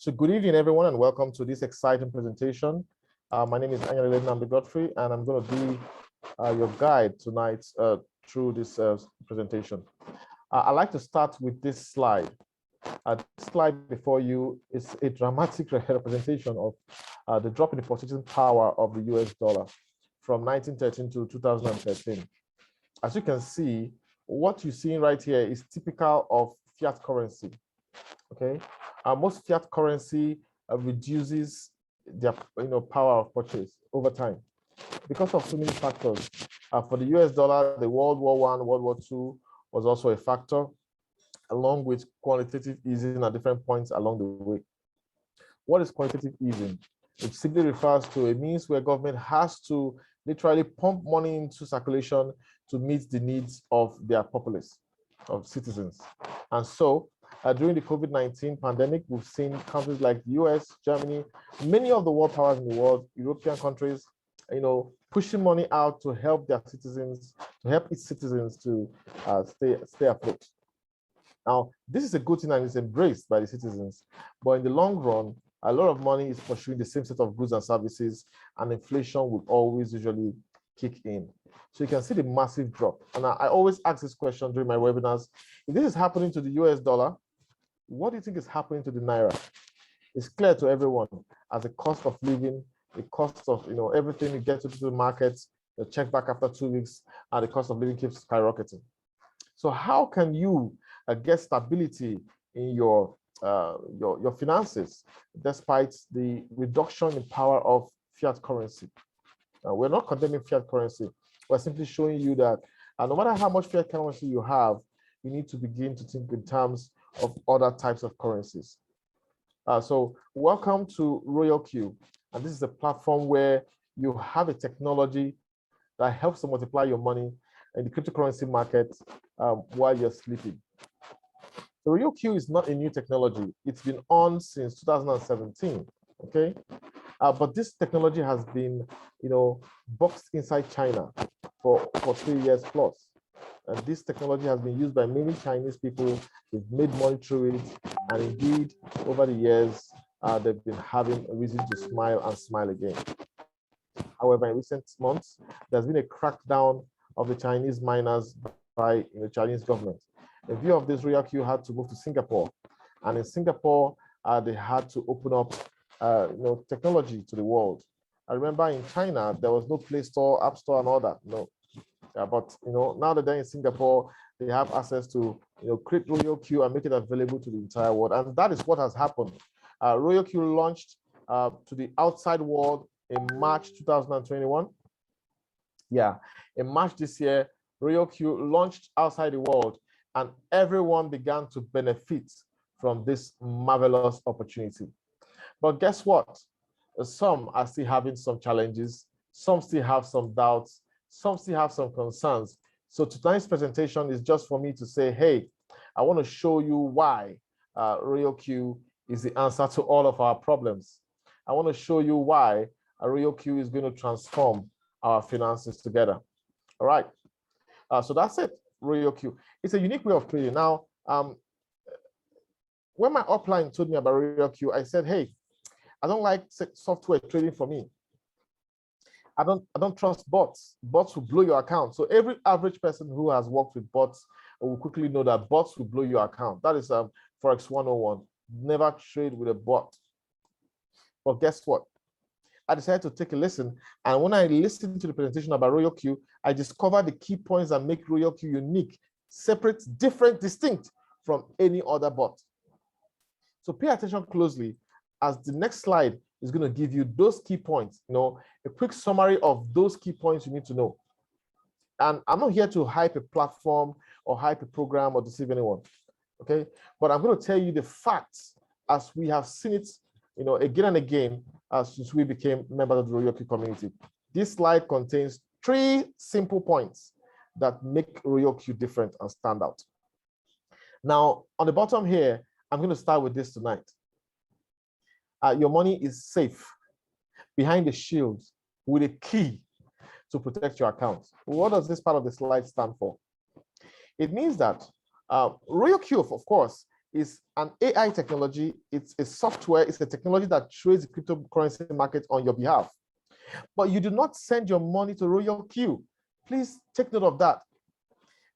So good evening, everyone, and welcome to this exciting presentation. My name is Nnamdi, and I'm going to be your guide tonight through this presentation. I'd like to start with this slide. This slide before you is a dramatic representation of the drop in the purchasing power of the US dollar from 1913 to 2013. As you can see, what you're seeing right here is typical of fiat currency. Okay, most fiat currency reduces their power of purchase over time because of so many factors. For the US dollar, the World War I, World War II was also a factor, along with quantitative easing at different points along the way. What is quantitative easing? It simply refers to a means where government has to literally pump money into circulation to meet the needs of their populace, of citizens. And so during the COVID-19 pandemic, we've seen countries like the US, Germany, many of the world powers in the world, European countries, pushing money out to help their citizens, to help its citizens to stay afloat. Now, this is a good thing and it's embraced by the citizens, but in the long run, a lot of money is pursuing the same set of goods and services, and inflation will always usually kick in. So you can see the massive drop. And I always ask this question during my webinars. If this is happening to the US dollar, what do you think is happening to the Naira? It's clear to everyone as the cost of living, the cost of everything you get to the markets, the check back after 2 weeks, and the cost of living keeps skyrocketing. So how can you get stability in your finances despite the reduction in power of fiat currency? We're not condemning fiat currency. We're simply showing you that no matter how much fiat currency you have, you need to begin to think in terms of other types of currencies. So welcome to RoyalQ. And this is a platform where you have a technology that helps to multiply your money in the cryptocurrency market while you're sleeping. So RoyalQ is not a new technology. It's been on since 2017, okay? But this technology has been, boxed inside China for 3 years plus. And this technology has been used by many Chinese people. They've made money through it. And indeed, over the years, they've been having a reason to smile and smile again. However, in recent months, there's been a crackdown of the Chinese miners by the Chinese government. In view of this, RoyalQ had to move to Singapore. And in Singapore, they had to open up technology to the world. I remember in China, there was no Play Store, App Store, and all that. No. But now that they're in Singapore, they have access to create RoyalQ and make it available to the entire world. And that is what has happened. RoyalQ launched to the outside world in March 2021. Yeah, in March this year, RoyalQ launched outside the world, and everyone began to benefit from this marvelous opportunity. But guess what? Some are still having some challenges. Some still have some doubts. Some still have some concerns. So tonight's presentation is just for me to say, hey, I want to show you why RoyalQ is the answer to all of our problems. I want to show you why RoyalQ is going to transform our finances together. All right. So that's it, RoyalQ. It's a unique way of trading. Now, when my upline told me about RoyalQ, I said, hey, I don't like software trading for me. I don't trust bots. Bots will blow your account. So every average person who has worked with bots will quickly know that bots will blow your account. That is Forex 101. Never trade with a bot. But guess what? I decided to take a listen. And when I listened to the presentation about RoyalQ, I discovered the key points that make RoyalQ unique, separate, different, distinct from any other bot. So pay attention closely, as the next slide is going to give you those key points, a quick summary of those key points you need to know. And I'm not here to hype a platform or hype a program or deceive anyone, okay? But I'm going to tell you the facts as we have seen it, again and again since we became members of the RoyalQ community. This slide contains 3 simple points that make RoyalQ different and stand out. Now, on the bottom here, I'm going to start with this tonight. Your money is safe behind the shield with a key to protect your account. What does this part of the slide stand for? It means that RoyalQ, of course, is an AI technology. It's a software. It's a technology that trades the cryptocurrency market on your behalf. But you do not send your money to RoyalQ. Please take note of that.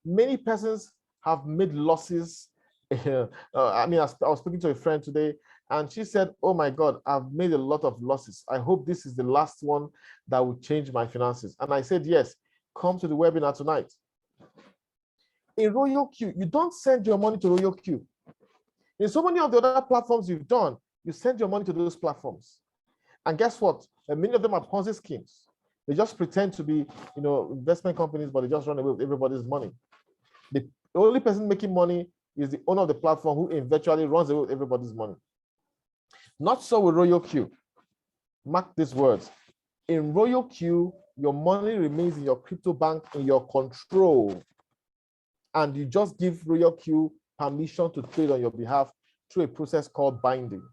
Many persons have made losses. I mean, I was speaking to a friend today, and she said, "Oh my God, I've made a lot of losses. I hope this is the last one that will change my finances." And I said, "Yes, come to the webinar tonight." In RoyalQ, you don't send your money to RoyalQ. In so many of the other platforms you've done, you send your money to those platforms. And guess what? Many of them are Ponzi schemes. They just pretend to be, investment companies, but they just run away with everybody's money. The only person making money is the owner of the platform who eventually runs away with everybody's money. Not so with RoyalQ. Mark these words. In RoyalQ, your money remains in your crypto bank in your control. And you just give RoyalQ permission to trade on your behalf through a process called binding.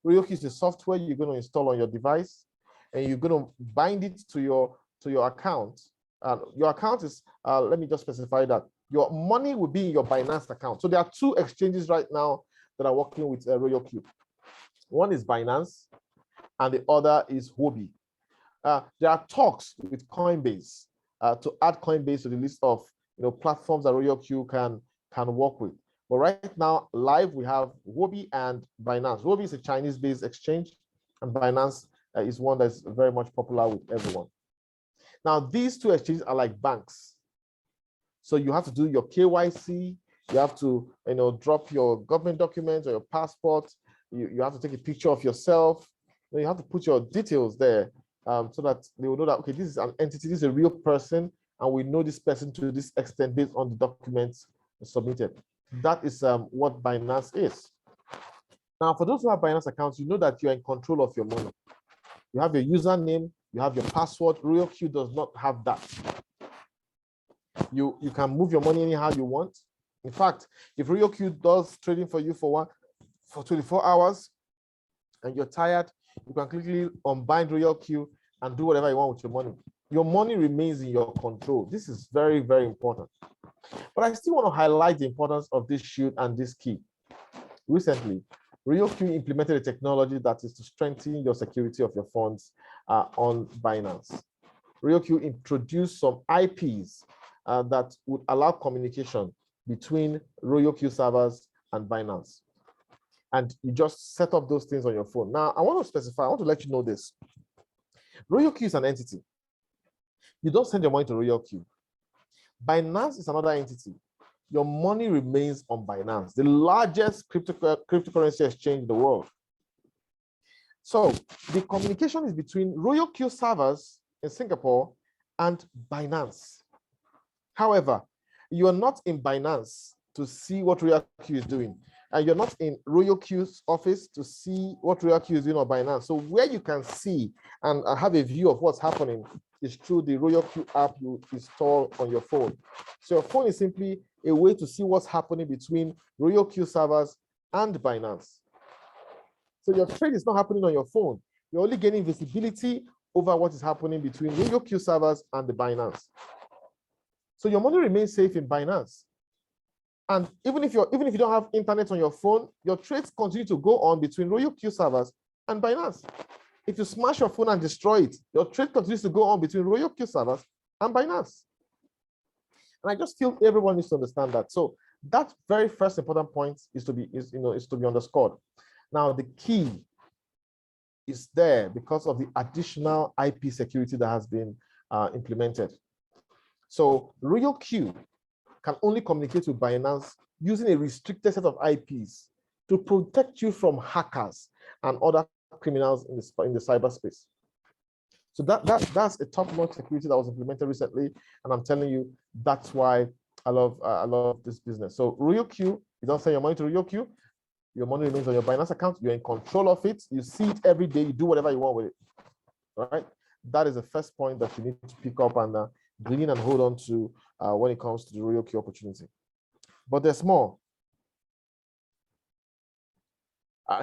RoyalQ is the software you're going to install on your device, and you're going to bind it to your account. Your account is, let me just specify that. Your money will be in your Binance account. So there are two exchanges right now that are working with RoyalQ. One is Binance, and the other is Huobi. There are talks with Coinbase to add Coinbase to the list of platforms that RoyalQ can work with. But right now, live, we have Huobi and Binance. Huobi is a Chinese-based exchange, and Binance is one that's very much popular with everyone. Now, these two exchanges are like banks. So you have to do your KYC. You have to drop your government documents or your passport. You have to take a picture of yourself. You have to put your details there so that they will know that, okay, this is an entity, this is a real person, and we know this person to this extent based on the documents submitted. That is what Binance is. Now, for those who have Binance accounts, you know that you're in control of your money. You have your username, you have your password. RoyalQ does not have that. You can move your money anyhow you want. In fact, if RoyalQ does trading for you for 24 hours and you're tired, you can quickly unbind RoyalQ and do whatever you want with your money. Your money remains in your control. This is very, very important. But I still want to highlight the importance of this shield and this key. Recently, RoyalQ implemented a technology that is to strengthen your security of your funds on Binance. RoyalQ introduced some IPs that would allow communication between RoyalQ servers and Binance. And you just set up those things on your phone. Now, I want to let you know this. RoyalQ is an entity. You don't send your money to RoyalQ. Binance is another entity. Your money remains on Binance, the largest cryptocurrency exchange in the world. So the communication is between RoyalQ servers in Singapore and Binance. However, you are not in Binance to see what RoyalQ is doing, and you're not in RoyalQ's office to see what RoyalQ is doing on Binance. So where you can see and have a view of what's happening is through the RoyalQ app you install on your phone. So your phone is simply a way to see what's happening between RoyalQ servers and Binance. So your trade is not happening on your phone. You're only getting visibility over what is happening between RoyalQ servers and the Binance. So your money remains safe in Binance. And even if you don't have internet on your phone, your trades continue to go on between RoyalQ servers and Binance. If you smash your phone and destroy it, your trade continues to go on between RoyalQ servers and Binance. And I just feel everyone needs to understand that. So that very first important point is to be underscored. Now the key is there because of the additional IP security that has been implemented. So RoyalQ can only communicate with Binance using a restricted set of IPs to protect you from hackers and other criminals in the cyberspace. So that's a top-notch security that was implemented recently, and I'm telling you, that's why I love this business. So RoyalQ, you don't send your money to RoyalQ, your money remains on your Binance account, you're in control of it, you see it every day, you do whatever you want with it. All right? That is the first point that you need to pick up and glean and hold on to when it comes to the RoyalQ opportunity. But there's more.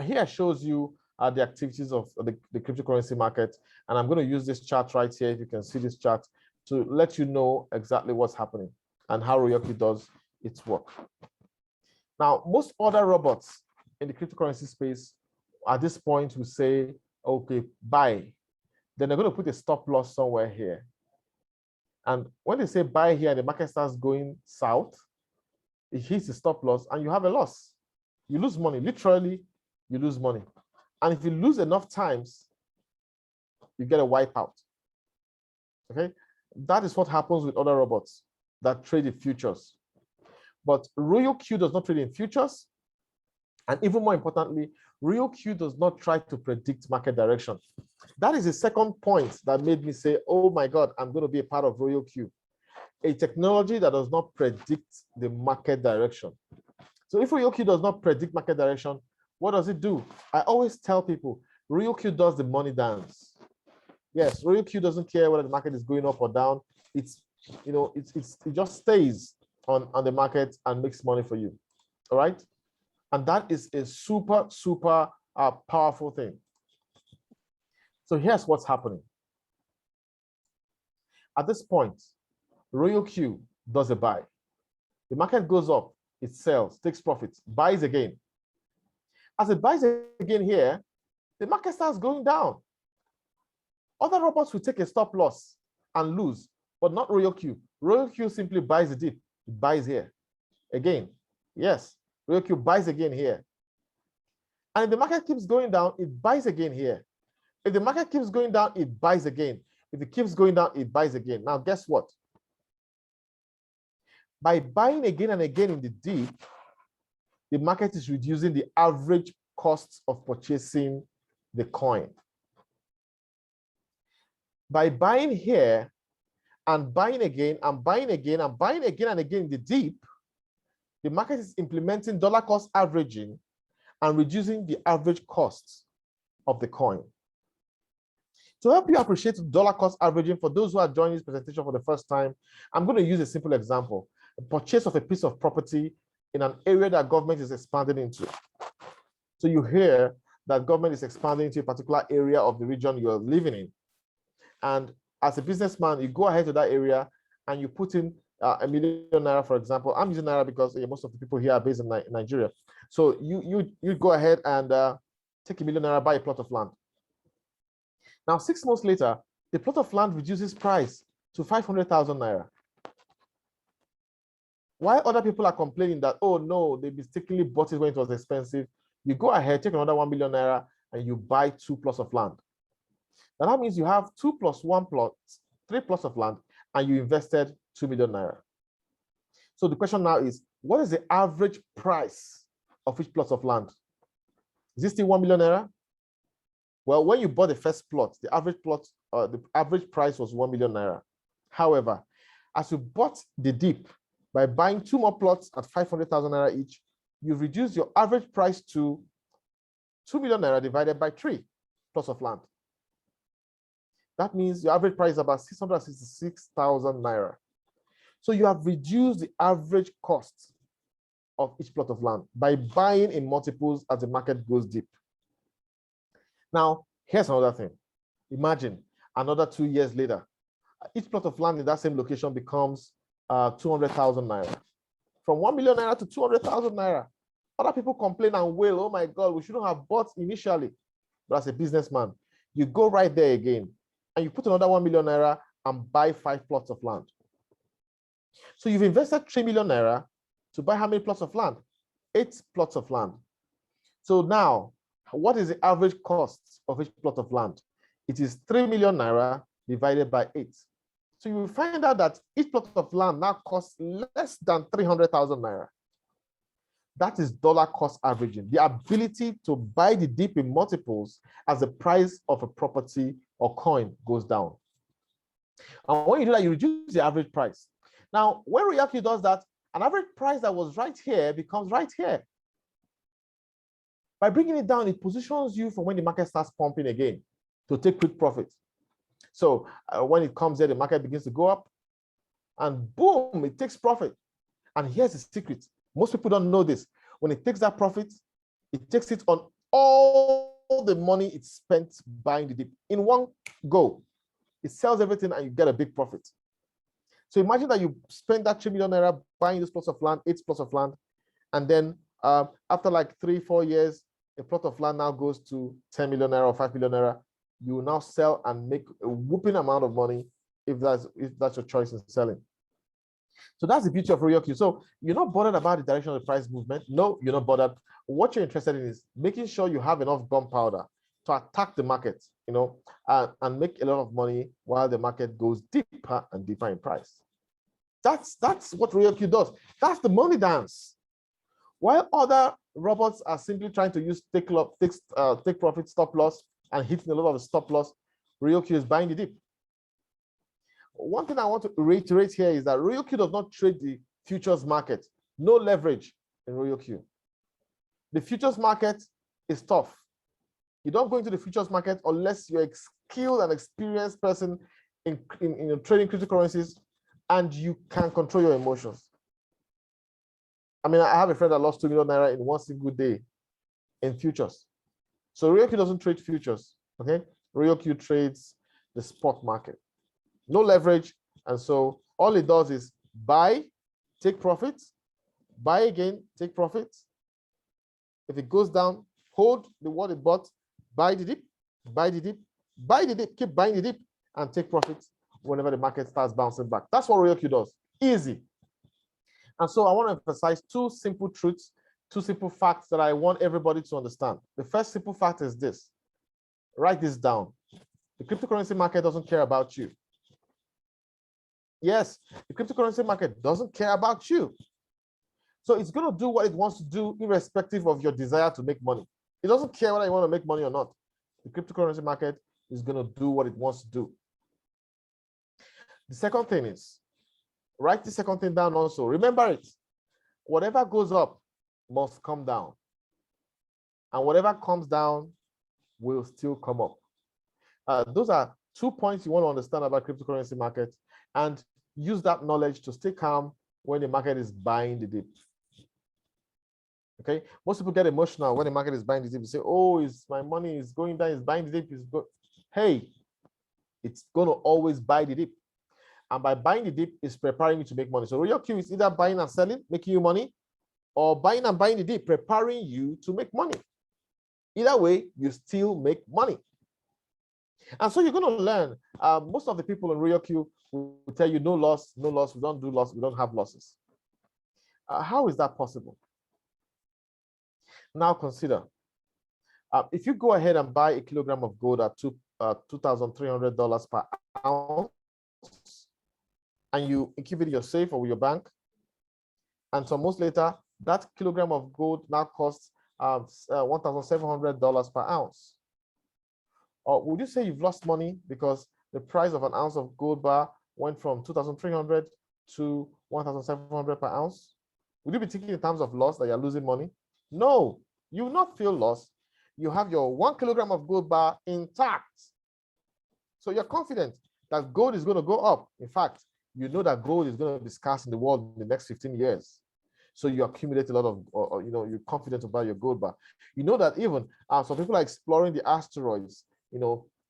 Here shows you the activities of the cryptocurrency market. And I'm going to use this chart right here, if you can see this chart, to let you know exactly what's happening and how RoyalQ does its work. Now, most other robots in the cryptocurrency space at this point will say, okay, buy. Then they're going to put a stop loss somewhere here. And when they say buy here and the market starts going south, it hits the stop loss and you have a loss. You lose money. Literally, you lose money. And if you lose enough times, you get a wipeout. Okay? That is what happens with other robots that trade in futures. But RoyalQ does not trade in futures. And even more importantly, RoyalQ does not try to predict market direction. That is the second point that made me say, oh my God, I'm going to be a part of RoyalQ, a technology that does not predict the market direction. So if RoyalQ does not predict market direction, what does it do? I always tell people, RoyalQ does the money dance. Yes, RoyalQ doesn't care whether the market is going up or down. It just stays on the market and makes money for you. All right. And that is a super, super powerful thing. So here's what's happening. At this point, RoyalQ does a buy. The market goes up, it sells, takes profits, buys again. As it buys again here, the market starts going down. Other robots will take a stop loss and lose, but not RoyalQ. RoyalQ simply buys the dip. It buys here. Again, yes, RoyalQ buys again here. And if the market keeps going down, it buys again here. If the market keeps going down, it buys again. If it keeps going down, it buys again. Now, guess what? By buying again and again in the dip, the market is reducing the average cost of purchasing the coin. By buying here and buying again and buying again and buying again and again in the dip, the market is implementing dollar cost averaging and reducing the average cost of the coin. To help you appreciate dollar cost averaging, for those who are joining this presentation for the first time, I'm going to use a simple example: a purchase of a piece of property in an area that government is expanding into. So you hear that government is expanding into a particular area of the region you're living in. And as a businessman, you go ahead to that area and you put in $1 million naira, for example. I'm using naira because most of the people here are based in Nigeria. So you go ahead and take $1 million naira, buy a plot of land. Now, 6 months later, the plot of land reduces price to 500,000 naira. While other people are complaining that, oh no, they mistakenly bought it when it was expensive, you go ahead, take another 1 million naira, and you buy 2 plots of land. Now that means you have 2 plus 1 plot, 3 plots of land, and you invested 2 million naira. So the question now is, what is the average price of each plot of land? Is it still 1 million naira? Well, when you bought the first plot, the average price was 1 million naira. However, as you bought the dip, by buying 2 more plots at 500,000 naira each, you've reduced your average price to 2 million naira divided by 3 plots of land. That means your average price is about 666,000 naira. So you have reduced the average cost of each plot of land by buying in multiples as the market goes deep. Now, here's another thing. Imagine another 2 years later, each plot of land in that same location becomes 200,000 naira. From 1 million naira to 200,000 naira. Other people complain and wail, oh my God, we shouldn't have bought initially. But as a businessman, you go right there again and you put another 1 million naira and buy 5 plots of land. So you've invested 3 million naira to buy how many plots of land? 8 plots of land. So now, what is the average cost of each plot of land? It is 3 million naira divided by 8. So you will find out that each plot of land now costs less than 300,000 naira. That is dollar cost averaging, the ability to buy the dip in multiples as the price of a property or coin goes down. And when you do that, you reduce the average price. Now, when RoyalQ does that, an average price that was right here becomes right here. By bringing it down, it positions you for when the market starts pumping again to take quick profit. So when it comes there, the market begins to go up and boom, it takes profit. And here's the secret. Most people don't know this. When it takes that profit, it takes it on all the money it spent buying the dip in one go. It sells everything and you get a big profit. So imagine that you spend that 3 million naira buying this plots of land, 8 plots of land, and then After like 3-4 years, a plot of land now goes to 10 million naira or 5 million naira. You will now sell and make a whooping amount of money if that's your choice in selling. So that's the beauty of RoyalQ. So you're not bothered about the direction of the price movement. No, you're not bothered. What you're interested in is making sure you have enough gunpowder to attack the market, and make a lot of money while the market goes deeper and deeper in price. That's what RoyalQ does. That's the money dance. While other robots are simply trying to use take profit, stop loss, and hitting a lot of the stop loss, RoyalQ is buying the dip. One thing I want to reiterate here is that RoyalQ does not trade the futures market. No leverage in RoyalQ. The futures market is tough. You don't go into the futures market unless you're a skilled and experienced person in trading cryptocurrencies and you can control your emotions. I mean, I have a friend that lost 2 million naira in one single day in futures. So RoyalQ doesn't trade futures, okay? RoyalQ trades the spot market. No leverage, and so all it does is buy, take profits, buy again, take profits. If it goes down, hold the what it bought, buy the dip, buy the dip, buy the dip, keep buying the dip, and take profits whenever the market starts bouncing back. That's what RoyalQ does. Easy. And so I want to emphasize two simple truths, two simple facts that I want everybody to understand. The first simple fact is this. Write this down. The cryptocurrency market doesn't care about you. Yes, the cryptocurrency market doesn't care about you. So it's going to do what it wants to do, irrespective of your desire to make money. It doesn't care whether you want to make money or not. The cryptocurrency market is going to do what it wants to do. The second thing is, write the second thing down also. Remember it. Whatever goes up must come down. And whatever comes down will still come up. Those are 2 points you want to understand about cryptocurrency market, and use that knowledge to stay calm when the market is buying the dip. Okay, most people get emotional when the market is buying the dip. They say, oh, my money is going down, it's buying the dip. Hey, it's going to always buy the dip. And by buying the dip, it's preparing you to make money. So RoyalQ is either buying and selling, making you money, or buying and buying the dip, preparing you to make money. Either way, you still make money. And so you're going to learn. Most of the people in RoyalQ will tell you no loss, no loss. We don't do loss. We don't have losses. How is that possible? Now consider, if you go ahead and buy a kilogram of gold at $2,300 per ounce, and you keep it in your safe or with your bank, and some months later, that kilogram of gold now costs $1,700 per ounce. Or would you say you've lost money because the price of an ounce of gold bar went from 2,300 to 1,700 per ounce? Would you be thinking in terms of loss that you're losing money? No, you will not feel loss. You have your 1 kilogram of gold bar intact. So you're confident that gold is going to go up. In fact, you know that gold is going to be scarce in the world in the next 15 years. So you accumulate a lot of, you're confident about your gold bar. You know that even some people are exploring the asteroids,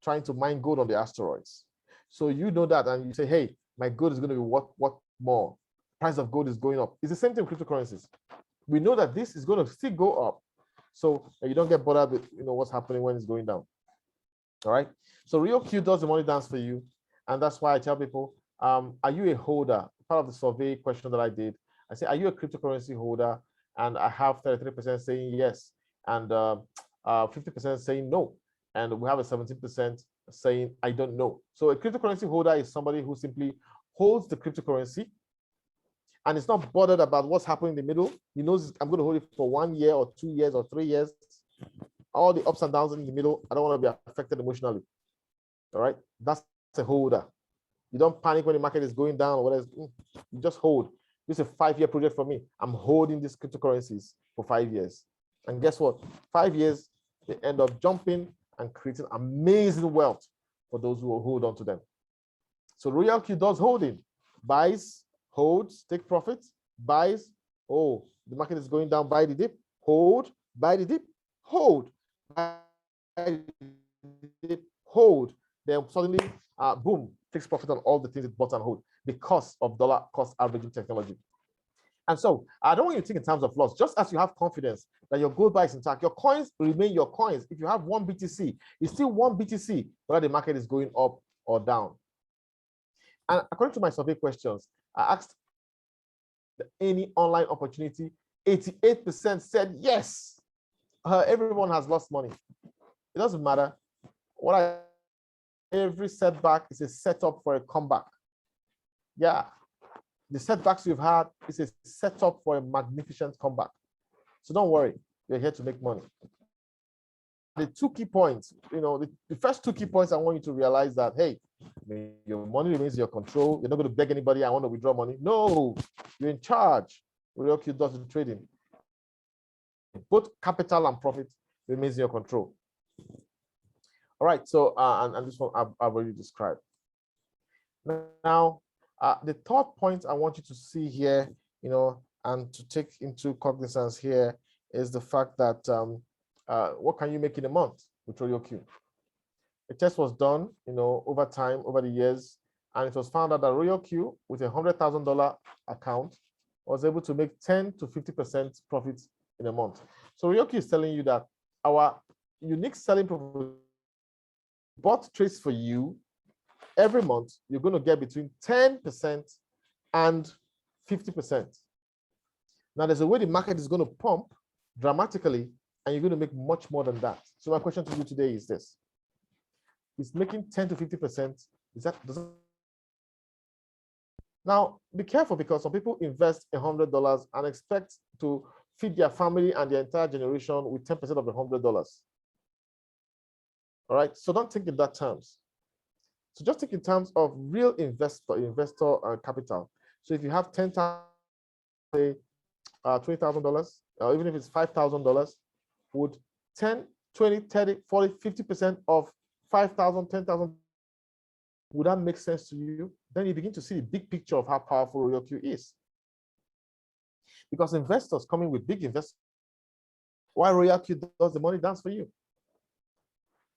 trying to mine gold on the asteroids. So you know that, and you say, hey, my gold is going to be what more? Price of gold is going up. It's the same thing with cryptocurrencies. We know that this is going to still go up. So you don't get bothered with what's happening when it's going down. All right. So RoyalQ does the money dance for you. And that's why I tell people, are you a holder? Part of the survey question that I did, I say, are you a cryptocurrency holder? And I have 33% saying yes, and 50% saying no. And we have a 17% saying I don't know. So a cryptocurrency holder is somebody who simply holds the cryptocurrency and it's not bothered about what's happening in the middle. He knows I'm going to hold it for 1 year or 2 years or 3 years. All the ups and downs in the middle, I don't want to be affected emotionally. All right, that's a holder. You don't panic when the market is going down or whatever. You just hold. This is a 5-year project for me. I'm holding these cryptocurrencies for 5 years. And guess what? 5 years, they end up jumping and creating amazing wealth for those who will hold on to them. So RoyalQ does holding. Buys, holds, take profits, buys. Oh, the market is going down, buy the dip, hold, buy the dip, hold, buy the dip, hold. Then suddenly, boom, takes profit on all the things it bought and hold because of dollar cost averaging technology. And so I don't want you to think in terms of loss. Just as you have confidence that your gold bar is intact, your coins remain your coins. If you have one BTC, it's still one BTC, whether the market is going up or down. And according to my survey questions, I asked any online opportunity, 88% said yes. Everyone has lost money. It doesn't matter. Every setback is a setup for a comeback. Yeah. The setbacks you've had is a setup for a magnificent comeback. So don't worry, you're here to make money. The two key points, the first two key points I want you to realize that, hey, your money remains in your control. You're not going to beg anybody, I want to withdraw money. No, you're in charge. RoyalQ does the trading. Both capital and profit remains in your control. All right, so, and this one I've already described. Now, the third point I want you to see here, and to take into cognizance here is the fact that what can you make in a month with RoyalQ? A test was done, over time, over the years, and it was found out that RoyalQ with a $100,000 account was able to make 10 to 50% profits in a month. So RoyalQ is telling you that our unique selling proposition bought trades for you. Every month, you're going to get between 10% and 50%. Now, there's a way the market is going to pump dramatically, and you're going to make much more than that. So my question to you today is this. Is making 10 to 50%, Now, be careful, because some people invest $100 and expect to feed their family and their entire generation with 10% of the $100. All right, so don't think in that terms. So just think in terms of real investor capital. So if you have $10,000, $20,000, or even if it's $5,000, would 10, 20, 30, 40, 50% of 5,000, 10,000, would that make sense to you? Then you begin to see the big picture of how powerful RoyalQ is. Because investors coming with big investors, why RoyalQ does the money dance for you.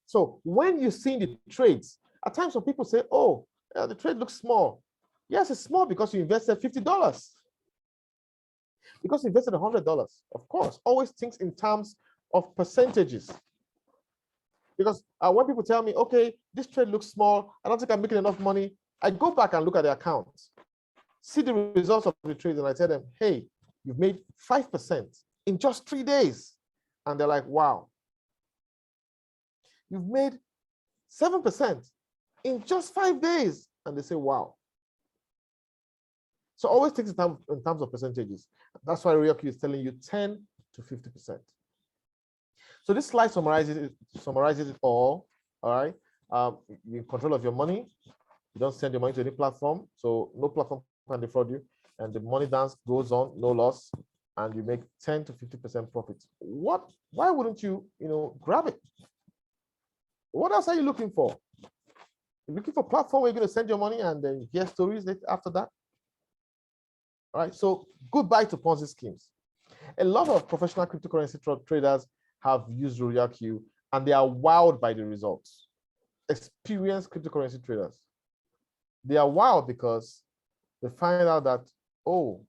So when you see the trades, at times some people say, oh, the trade looks small. Yes, it's small because you invested $50. Because you invested $100. Of course, always think in terms of percentages. Because when people tell me, okay, this trade looks small, I don't think I'm making enough money, I go back and look at the accounts, see the results of the trade, and I tell them, hey, you've made 5% in just 3 days. And they're like, wow. You've made 7% in just 5 days. And they say, wow. So always think in terms of percentages. That's why RoyalQ is telling you 10 to 50%. So this slide summarizes it all right? You're in control of your money. You don't send your money to any platform, so no platform can defraud you. And the money dance goes on, no loss, and you make 10 to 50% profit. Why wouldn't you, grab it? What else are you looking for? You're looking for a platform where you're going to send your money and then hear stories after that. All right, so goodbye to Ponzi schemes. A lot of professional cryptocurrency traders have used RoyalQ and they are wowed by the results. Experienced cryptocurrency traders. They are wowed because they find out that, oh,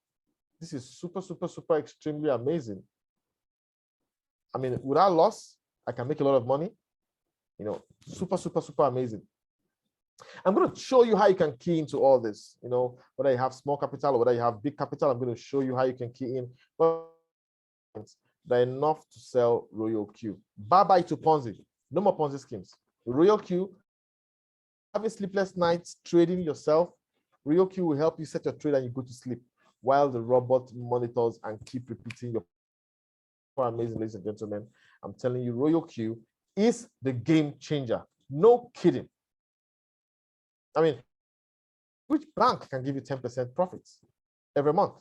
this is super, super, super extremely amazing. I mean, without loss, I can make a lot of money. Super, super, super amazing. I'm going to show you how you can key into all this, whether you have small capital or whether you have big capital. I'm going to show you how you can key in. But they're enough to sell RoyalQ. Bye-bye to Ponzi. No more Ponzi schemes. RoyalQ, having sleepless nights trading yourself, RoyalQ will help you set your trade and you go to sleep while the robot monitors and keep repeating your amazing, ladies and gentlemen. I'm telling you, RoyalQ is the game changer. No kidding. I mean, which bank can give you 10% profits every month?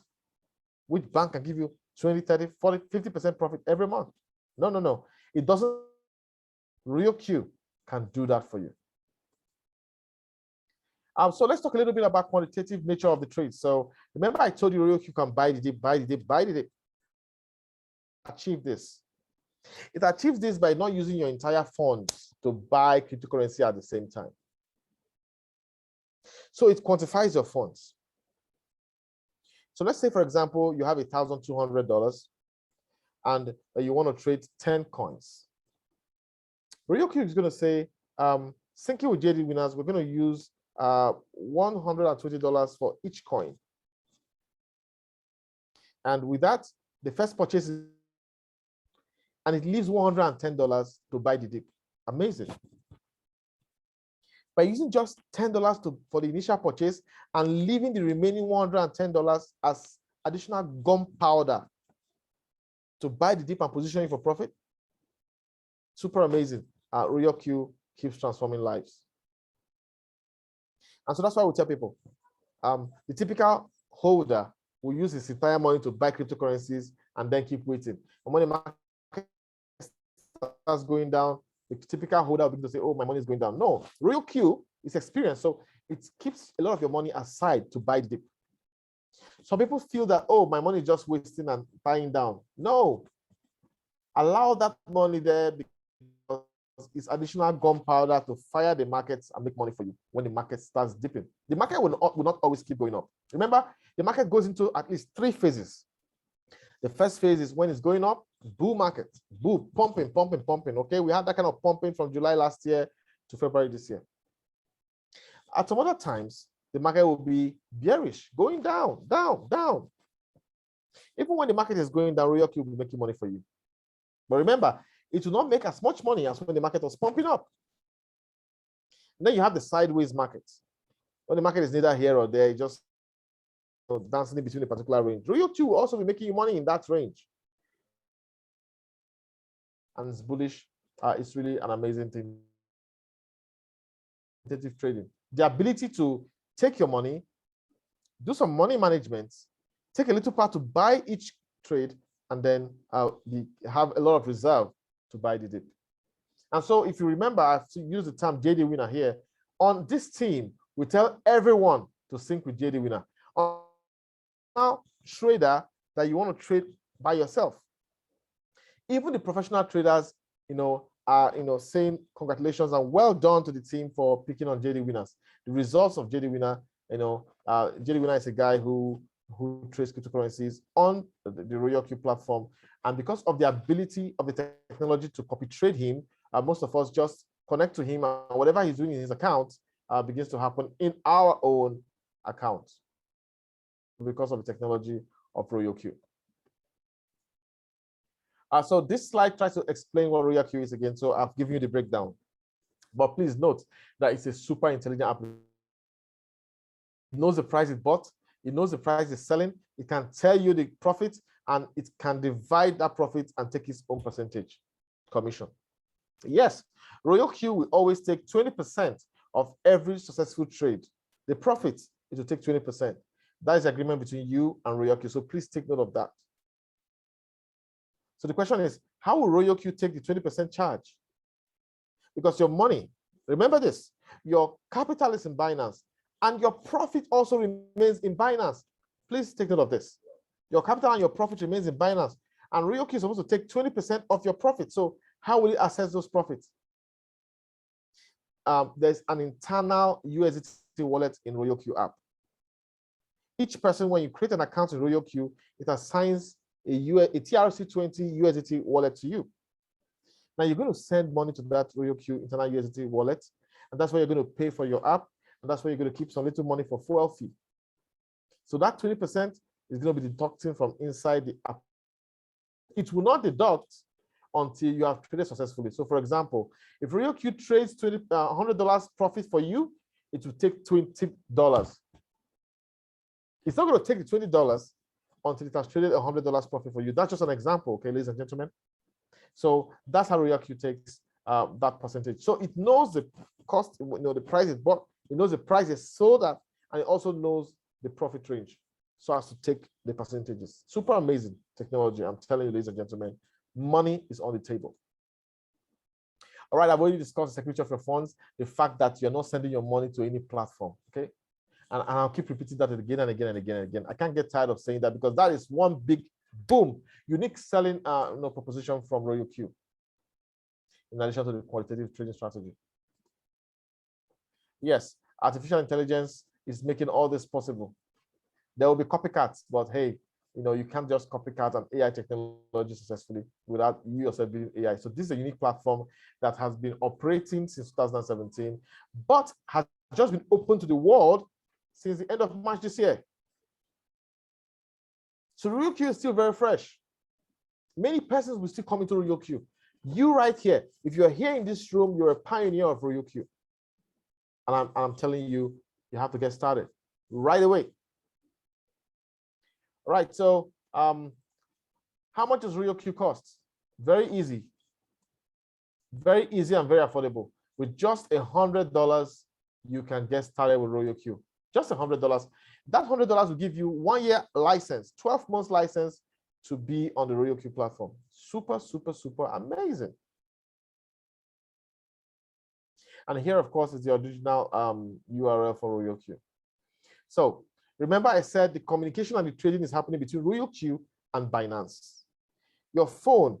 Which bank can give you 20, 30, 40, 50% profit every month? No. It doesn't. RoyalQ can do that for you. So let's talk a little bit about quantitative nature of the trade. So remember I told you RoyalQ can buy the dip, buy the dip, buy the dip. Achieve this. It achieves this by not using your entire funds to buy cryptocurrency at the same time. So it quantifies your funds. So let's say, for example, you have $1,200 and you want to trade 10 coins. RoyalQ is going to say, syncing with JD Winners, we're going to use $120 for each coin. And with that, the first purchase is, and it leaves $110 to buy the dip. Amazing. By using just $10 for the initial purchase and leaving the remaining $110 as additional gunpowder to buy the dip and position it for profit. Super amazing. RoyalQ keeps transforming lives. And so that's why we tell people, the typical holder will use his entire money to buy cryptocurrencies and then keep waiting. And when the market starts going down, the typical holder will begin to say, oh, my money is going down. No, RoyalQ is experience. So it keeps a lot of your money aside to buy the dip. Some people feel that, oh, my money is just wasting and dying down. No, allow that money there because it's additional gunpowder to fire the markets and make money for you when the market starts dipping. The market will not always keep going up. Remember, the market goes into at least 3 phases. The first phase is when it's going up, bull market, bull, pumping. Okay, we had that kind of pumping from July last year to February this year. At some other times, the market will be bearish, going down. Even when the market is going down, RoyalQ will be making money for you. But remember, it will not make as much money as when the market was pumping up. And then you have the sideways market. When the market is neither here or there, just dancing in between a particular range. RoyalQ will also be making you money in that range. And it's bullish. It's really an amazing thing. Trading. The ability to take your money, do some money management, take a little part to buy each trade, and then have a lot of reserve to buy the dip. And so if you remember, I've used the term JD Winner here. On this team, we tell everyone to sync with JD Winner. Now, trader that you want to trade by yourself. Even the professional traders, are saying congratulations and well done to the team for picking on JD Winners. The results of JD Winner, JD Winner is a guy who trades cryptocurrencies on the RoyalQ platform, and because of the ability of the technology to copy trade him, most of us just connect to him, and whatever he's doing in his account begins to happen in our own account because of the technology of RoyalQ. So this slide tries to explain what RoyalQ is again. So I've given you the breakdown, but please note that it's a super intelligent app. It knows the price it bought. It knows the price it's selling. It can tell you the profit, and it can divide that profit and take its own percentage commission. Yes, RoyalQ will always take 20% of every successful trade. The profit is to take 20%. That is the agreement between you and RoyalQ. So please take note of that. So the question is, how will RoyalQ take the 20% charge? Because your money, remember this, your capital is in Binance and your profit also remains in Binance. Please take note of this. Your capital and your profit remains in Binance, and RoyalQ is supposed to take 20% of your profit. So how will you access those profits? There's an internal USDT wallet in RoyalQ app. Each person, when you create an account in RoyalQ, it assigns a TRC20 USDT wallet to you. Now you're going to send money to that RoyalQ internal USDT wallet, and that's where you're going to pay for your app, and that's where you're going to keep some little money for fuel fee. So that 20% is going to be deducting from inside the app. It will not deduct until you have traded successfully. So for example, if RoyalQ trades $100 profit for you, it will take $20. It's not going to take the $20 until it has traded $100 profit for you. That's just an example, okay, ladies and gentlemen. So that's how RoyalQ takes that percentage. So it knows the cost, the price is bought, it knows the price is sold at, and it also knows the profit range, so as to take the percentages. Super amazing technology, I'm telling you, ladies and gentlemen. Money is on the table. All right, I've already discussed the security of your funds, the fact that you're not sending your money to any platform, okay? And I'll keep repeating that again and again and again and again. I can't get tired of saying that, because that is one big, boom, unique selling proposition from RoyalQ, in addition to the qualitative trading strategy. Yes, artificial intelligence is making all this possible. There will be copycats, but hey, you can't just copycat an AI technology successfully without you yourself building AI. So this is a unique platform that has been operating since 2017, but has just been open to the world since the end of March this year. So RoyalQ is still very fresh. Many persons will still come into RoyalQ. You right here, if you're here in this room, you're a pioneer of RoyalQ. And I'm telling you, you have to get started right away. All right, so how much does RoyalQ cost? Very easy and very affordable. With just $100, you can get started with RoyalQ. Just $100. That $100 will give you 1 year license, 12 months license to be on the RoyalQ platform. Super, super, super amazing. And here, of course, is the original URL for RoyalQ. So remember, I said the communication and the trading is happening between RoyalQ and Binance. Your phone,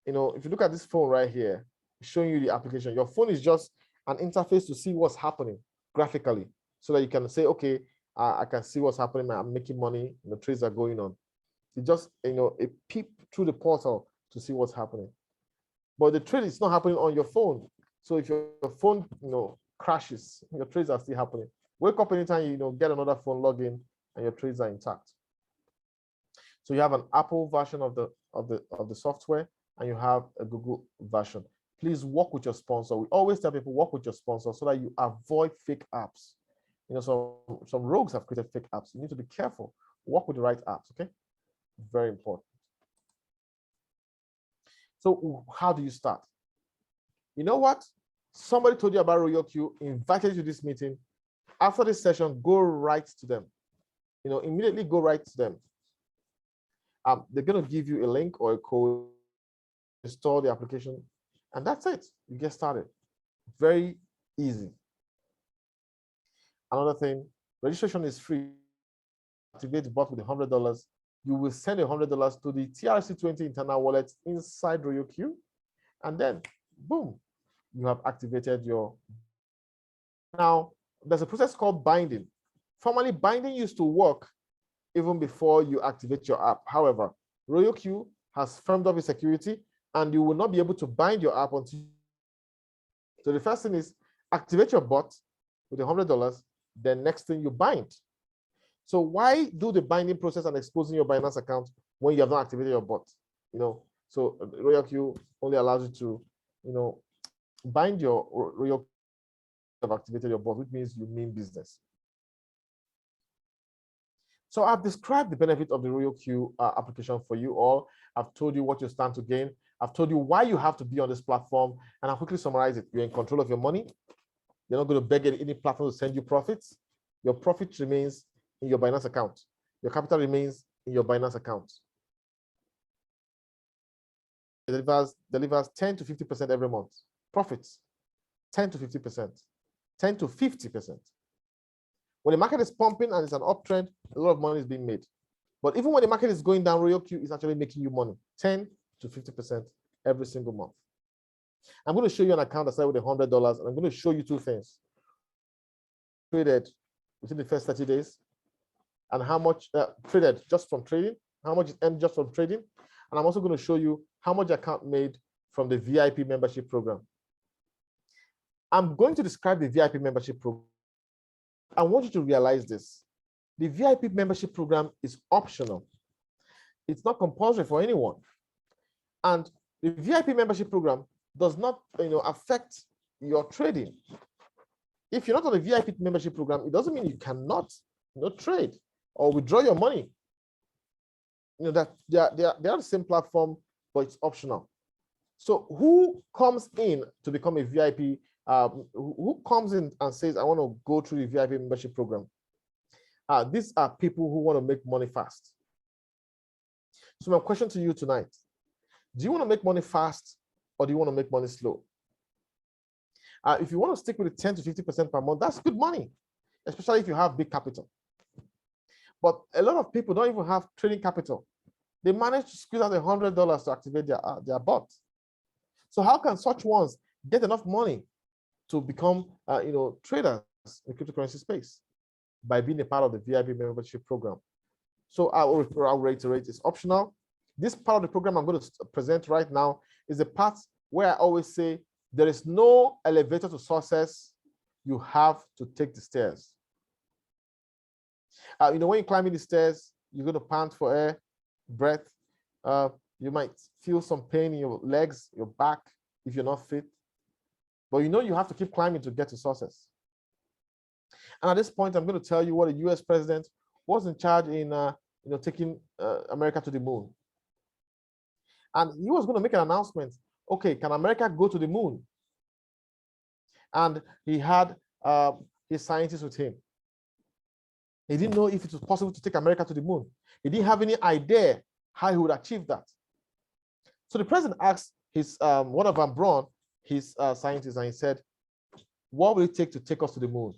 if you look at this phone right here, showing you the application, your phone is just an interface to see what's happening graphically, so that you can say, okay, I can see what's happening. I'm making money. Trades are going on. You just, a peep through the portal to see what's happening. But the trade is not happening on your phone. So if your phone, crashes, your trades are still happening. Wake up anytime, get another phone, log in, and your trades are intact. So you have an Apple version of the software, and you have a Google version. Please work with your sponsor. We always tell people work with your sponsor so that you avoid fake apps. Some rogues have created fake apps. You need to be careful. Work with the right apps, okay? Very important. So how do you start? You know what? Somebody told you about RoyalQ, invited you to this meeting. After this session, go right to them. Immediately go right to them. They're going to give you a link or a code, install the application, and that's it. You get started. Very easy. Another thing, registration is free. Activate the bot with $100. You will send $100 to the TRC20 internal wallet inside RoyalQ, and then boom, you have activated your. Now, there's a process called binding. Formerly, binding used to work even before you activate your app. However, RoyalQ has firmed up its security, and you will not be able to bind your app until. So the first thing is activate your bot with $100. Then next thing you bind. So why do the binding process and exposing your Binance account when you have not activated your bot? So RoyalQ only allows you to, bind your RoyalQ. Have activated your bot, which means you mean business. So I've described the benefit of the RoyalQ application for you all. I've told you what you stand to gain. I've told you why you have to be on this platform, and I'll quickly summarize it. You're in control of your money. You're not going to beg any platform to send you profits. Your profit remains in your Binance account. Your capital remains in your Binance account. It delivers 10 to 50% every month. Profits, 10 to 50%, 10 to 50%. When the market is pumping and it's an uptrend, a lot of money is being made. But even when the market is going down, RoyalQ is actually making you money, 10 to 50% every single month. I'm going to show you an account that started with $100, and I'm going to show you two things. Traded within the first 30 days, and how much traded just from trading, how much is earned just from trading. And I'm also going to show you how much account made from the VIP membership program. I'm going to describe the VIP membership program. I want you to realize this. The VIP membership program is optional. It's not compulsory for anyone. And the VIP membership program does not affect your trading. If you're not on the VIP membership program, it doesn't mean you cannot trade or withdraw your money. That they are the same platform, but it's optional. So who comes in to become a VIP? Who comes in and says, I want to go through the VIP membership program? These are people who want to make money fast. So my question to you tonight, do you want to make money fast, or do you want to make money slow? If you want to stick with the 10 to 50% per month, that's good money, especially if you have big capital. But a lot of people don't even have trading capital. They manage to squeeze out $100 to activate their bot. So how can such ones get enough money to become traders in the cryptocurrency space? By being a part of the VIP membership program. So I'll reiterate, it's optional. This part of the program I'm going to present right now is the part where I always say there is no elevator to success. You have to take the stairs. When you're climbing the stairs, you're going to pant for air, breath. You might feel some pain in your legs, your back, if you're not fit. But you have to keep climbing to get to success. And at this point, I'm going to tell you what a US president was in charge in taking America to the moon. And he was going to make an announcement. Okay, can America go to the moon? And he had his scientists with him. He didn't know if it was possible to take America to the moon. He didn't have any idea how he would achieve that. So the president asked his one of Braun, his scientists, and he said, "What will it take to take us to the moon?"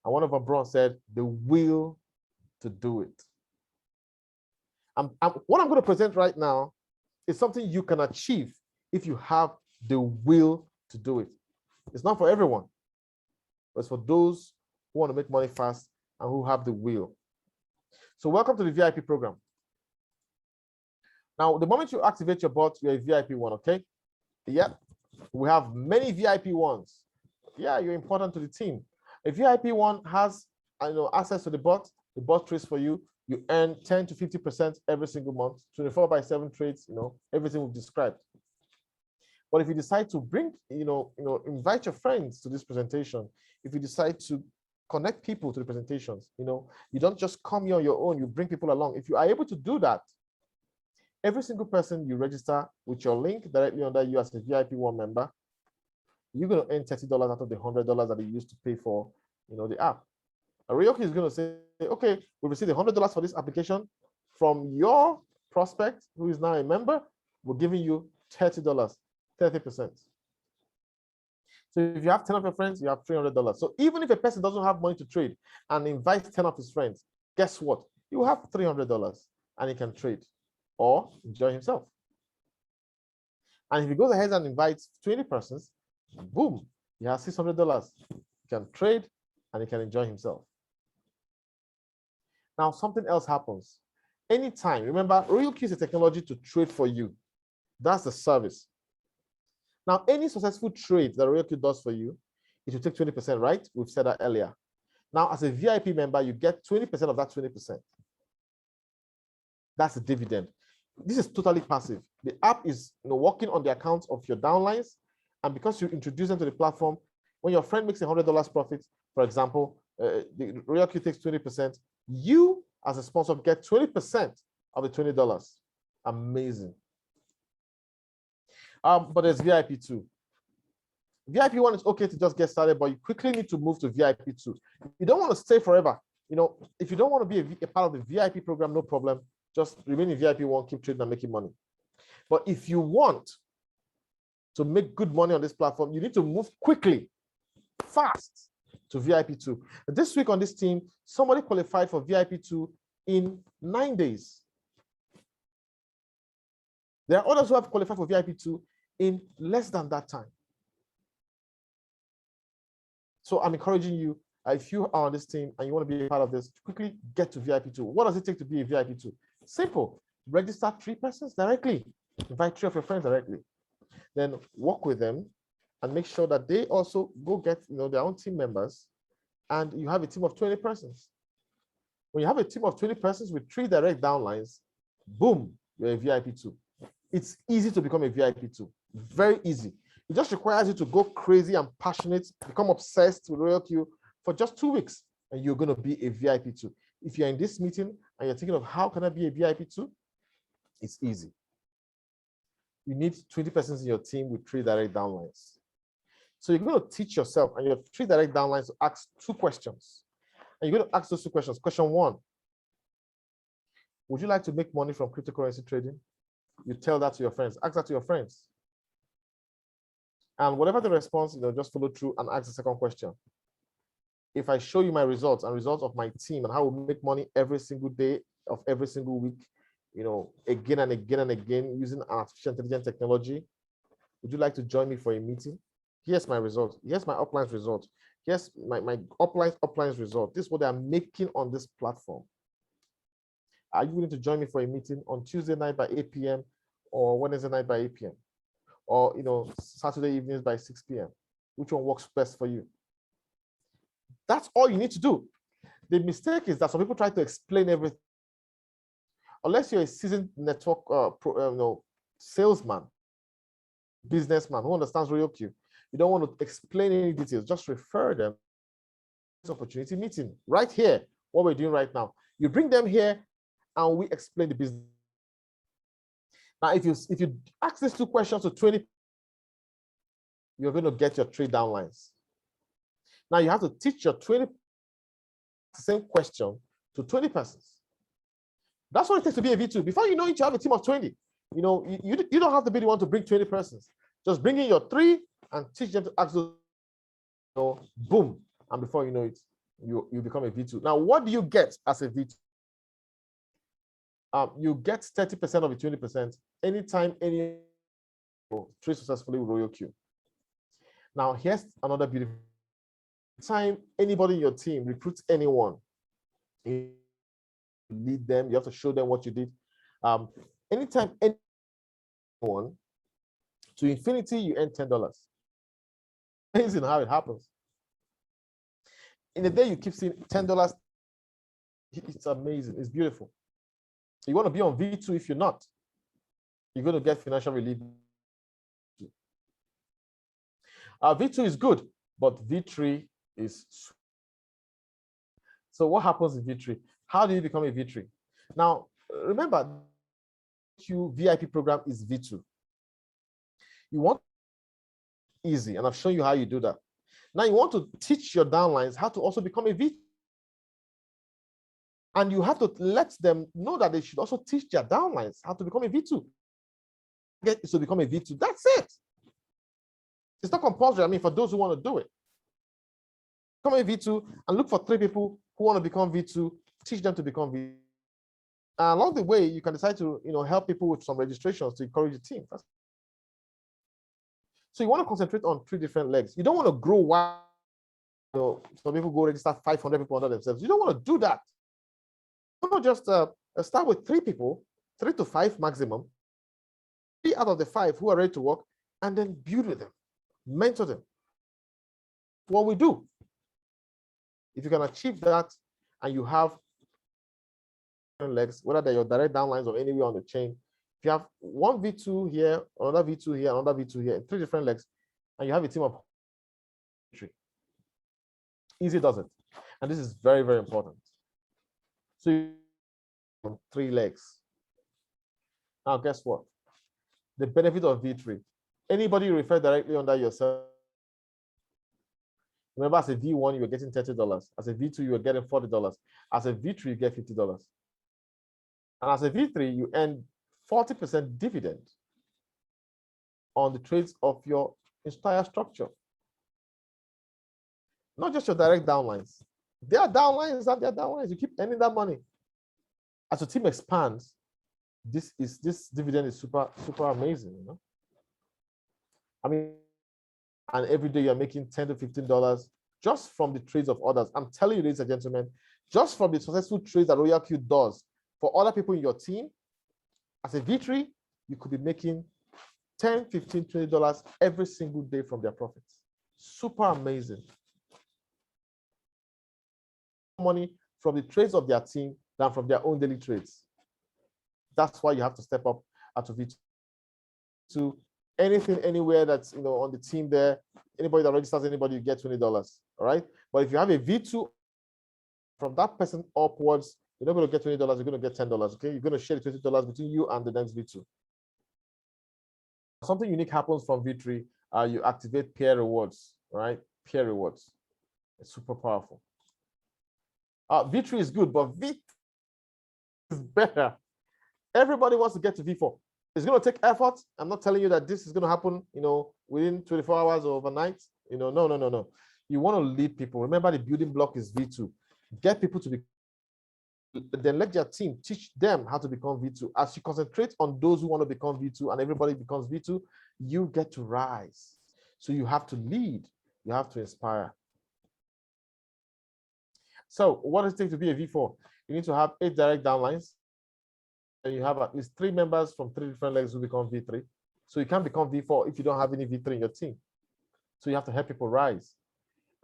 And one of Braun said, "The will to do it." What I'm going to present right now is something you can achieve if you have the will to do it. It's not for everyone, but it's for those who want to make money fast and who have the will. So welcome to the VIP program. Now, the moment you activate your bot, you're a VIP one, okay? Yeah, we have many VIP ones. Yeah, you're important to the team. A VIP one has access to the bot trades for you. You earn 10 to 50% every single month, 24/7 trades, everything we've described. But if you decide to bring, invite your friends to this presentation, if you decide to connect people to the presentations, you don't just come here on your own, you bring people along. If you are able to do that, every single person you register with your link directly under you as a VIP one member, you're going to earn $30 out of the $100 that you used to pay for, the app. RoyalQ is going to say, okay, we received $100 for this application from your prospect who is now a member. We're giving you $30, 30%. So if you have 10 of your friends, you have $300. So even if a person doesn't have money to trade and invites 10 of his friends, guess what? You have $300 and he can trade or enjoy himself. And if he goes ahead and invites 20 persons, boom, he has $600. He can trade and he can enjoy himself. Now, something else happens. Anytime, remember, RoyalQ is a technology to trade for you. That's the service. Now, any successful trade that RoyalQ does for you, it will take 20%, right? We've said that earlier. Now, as a VIP member, you get 20% of that 20%. That's the dividend. This is totally passive. The app is working on the accounts of your downlines. And because you introduce them to the platform, when your friend makes $100 profit, for example, the RoyalQ takes 20%. You, as a sponsor, get 20% of the $20. Amazing. But there's VIP 2. VIP 1 is okay to just get started, but you quickly need to move to VIP 2. You don't want to stay forever. If you don't want to be a part of the VIP program, no problem. Just remain in VIP 1, keep trading and making money. But if you want to make good money on this platform, you need to move quickly, fast to VIP 2. This week on this team, somebody qualified for VIP 2 in 9 days. There are others who have qualified for VIP 2 in less than that time. So I'm encouraging you, if you are on this team and you want to be a part of this, quickly get to VIP 2. What does it take to be a VIP 2? Simple. Register 3 persons directly. Invite 3 of your friends directly. Then work with them and make sure that they also go get their own team members, and you have a team of 20 persons. When you have a team of 20 persons with 3 direct downlines, boom, you're a VIP 2. It's easy to become a VIP 2. Very easy. It just requires you to go crazy and passionate, become obsessed with RoyalQ for just 2 weeks, and you're going to be a VIP 2. If you're in this meeting and you're thinking of how can I be a VIP 2, it's easy. You need 20 persons in your team with 3 direct downlines. So you're going to teach yourself and your 3 direct downlines to ask 2 questions. And you're going to ask those 2 questions. Question 1, would you like to make money from cryptocurrency trading? You tell that to your friends. Ask that to your friends. And whatever the response, just follow through and ask the second question. If I show you my results and results of my team and how we make money every single day of every single week, again and again and again using artificial intelligence technology, would you like to join me for a meeting? Here's my result. Here's my upline's result. Here's my upline's result. This is what I'm making on this platform. Are you willing to join me for a meeting on Tuesday night by 8 p.m. or Wednesday night by 8 p.m. or Saturday evenings by 6 p.m.? Which one works best for you? That's all you need to do. The mistake is that some people try to explain everything. Unless you're a seasoned network salesman, businessman who understands RoyalQ, you don't want to explain any details. Just refer them to this opportunity meeting right here. What we're doing right now, you bring them here, and we explain the business. Now, if you ask these 2 questions to 20, you're going to get your 3 downlines. Now you have to teach your 20 the same question to 20 persons. That's what it takes to be a V2. Before you know it, you have a team of 20. You don't have to be the one to bring 20 persons. Just bring in your 3 and teach them to ask those, boom. And before you know it, you become a V2. Now, what do you get as a V2? You get 30% of the 20% anytime any trade successfully with RoyalQ. Now, here's another beautiful time anybody in your team recruits anyone, you lead them, you have to show them what you did. Anytime anyone to infinity, you earn $10. Amazing how it happens. In a day, you keep seeing $10. It's amazing. It's beautiful. You want to be on V2. If you're not, you're going to get financial relief. V2 is good, but V3 is. So what happens in V3? How do you become a V3? Now, remember, VIP program is V2. You want easy, and I've shown you how you do that. Now you want to teach your downlines how to also become a V2. And you have to let them know that they should also teach their downlines how to become a V2. Get to become a V2. That's it. It's not compulsory. I mean, for those who want to do it, become a V2 and look for 3 people who want to become V2. Teach them to become V2. And along the way, you can decide to help people with some registrations to encourage the team. So you want to concentrate on 3 different legs. You don't want to grow wide. Some people go register 500 people under themselves. You don't want to do that. You want to just start with 3 people, 3 to 5 maximum. 3 out of the 5 who are ready to work, and then build with them, mentor them. What we do, if you can achieve that, and you have legs, whether they're your direct downlines or anywhere on the chain, if you have one V2 here, another V2 here, another V2 here, 3 different legs, and you have a team of 3, easy does it. And this is very, very important. So you have 3 legs. Now, guess what? The benefit of V3. Anybody you refer directly under yourself. Remember, as a V1, you were getting $30. As a V2, you were getting $40. As a V3, you get $50. And as a V3, you earn 40% dividend on the trades of your entire structure. Not just your direct downlines. There are downlines and there are downlines. You keep earning that money. As your team expands, this dividend is super, super amazing, I mean, and every day you're making $10 to $15 just from the trades of others. I'm telling you, ladies and gentlemen, just from the successful trades that RoyalQ does for other people in your team, as a V3, you could be making $10, $15, $20 every single day from their profits. Super amazing. Money from the trades of their team than from their own daily trades. That's why you have to step up at a V2. To anything, anywhere that's on the team there, anybody that registers anybody, you get $20. All right. But if you have a V2 from that person upwards, you're not going to get $20, you're going to get $10. Okay, you're going to share the $20 between you and the next V2. Something unique happens from V3. You activate peer rewards, right? Peer rewards. It's super powerful. V3 is good, but V is better. Everybody wants to get to V4. It's going to take effort. I'm not telling you that this is going to happen, within 24 hours or overnight. No. You want to lead people. Remember, the building block is V2. Get people to be. Then let your team teach them how to become V2. As you concentrate on those who want to become V2 and everybody becomes V2, you get to rise. So you have to lead. You have to inspire. So what does it take to be a V4? You need to have 8 direct downlines. and you have at least 3 members from 3 different legs who become V3. So you can't become V4 if you don't have any V3 in your team. So you have to help people rise.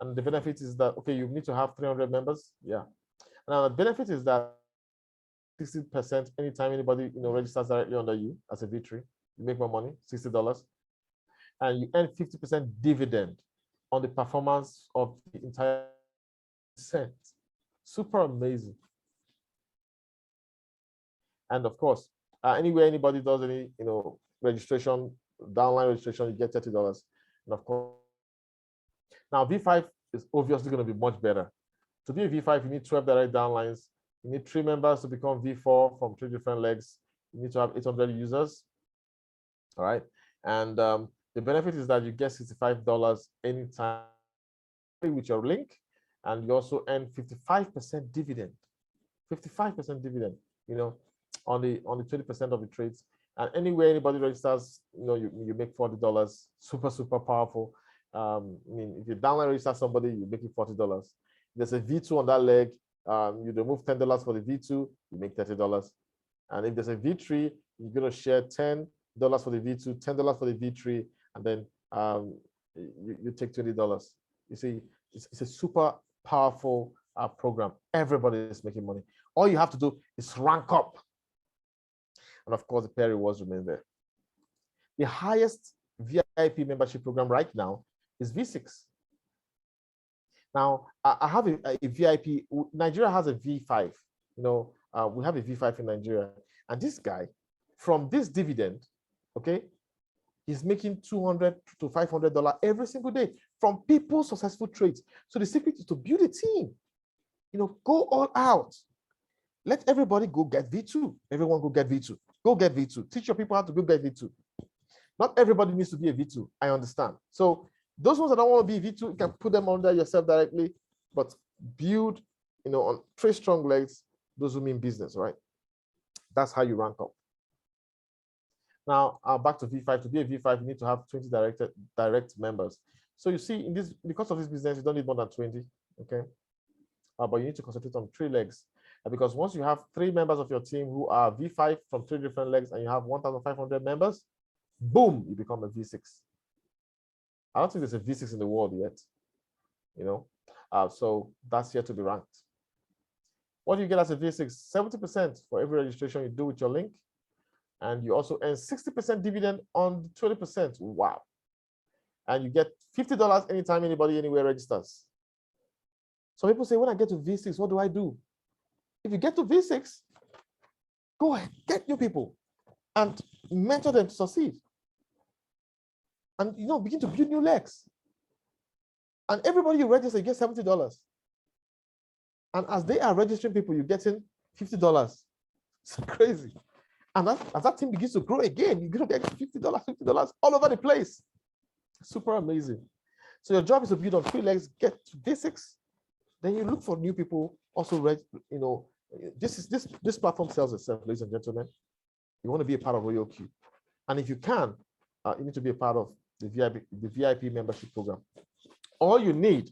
And the benefit is that, okay, you need to have 300 members. Yeah. Now the benefit is that 60% anytime anybody registers directly under you as a V3, you make more money, $60. And you earn 50% dividend on the performance of the entire set. Super amazing. And of course, anywhere anybody does any registration, downline registration, you get $30. And of course, now V5 is obviously going to be much better. To be a V5, you need 12 direct downlines. You need 3 members to become V4 from 3 different legs. You need to have 800 users. All right. And the benefit is that you get $65 anytime with your link, and you also earn 55% dividend. 55% dividend, on the 20% of the trades. And anywhere anybody registers, you make $40. Super, super powerful. I mean, if you downline register somebody, you make it $40. There's a V2 on that leg. You remove $10 for the V2, you make $30. And if there's a V3, you're going to share $10 for the V2, $10 for the V3, and then you take $20. You see, it's a super powerful program. Everybody is making money. All you have to do is rank up. And of course, the pair rewards remain there. The highest VIP membership program right now is V6. Now, I have a VIP. Nigeria has a V5. We have a V5 in Nigeria. And this guy, from this dividend, okay, he's making $200 to $500 every single day from people's successful trades. So the secret is to build a team. Go all out. Let everybody go get V2. Everyone go get V2. Go get V2. Teach your people how to go get V2. Not everybody needs to be a V2. I understand. So those ones that don't want to be V2, you can put them under yourself directly, but build, on 3 strong legs, those who mean business, right? That's how you rank up. Now, back to V5. To be a V5, you need to have 20 direct members. So you see, because of this business, you don't need more than 20, okay? But you need to concentrate on 3 legs. Because once you have 3 members of your team who are V5 from 3 different legs and you have 1,500 members, boom, you become a V6. I don't think there's a V6 in the world yet, so that's yet to be ranked. What do you get as a V6? 70% for every registration you do with your link. And you also earn 60% dividend on 20%. Wow. And you get $50 anytime anybody anywhere registers. So people say, when I get to V6, what do I do? If you get to V6, go ahead, get new people and mentor them to succeed. And begin to build new legs. And everybody you register, you get $70. And as they are registering people, you're getting $50. It's crazy. And as that team begins to grow again, you're going to get $50 all over the place. Super amazing. So your job is to build on 3 legs, get to V6. Then you look for new people. Also, this platform sells itself, ladies and gentlemen. You want to be a part of RoyalQ. And if you can, you need to be a part of the VIP membership program. All you need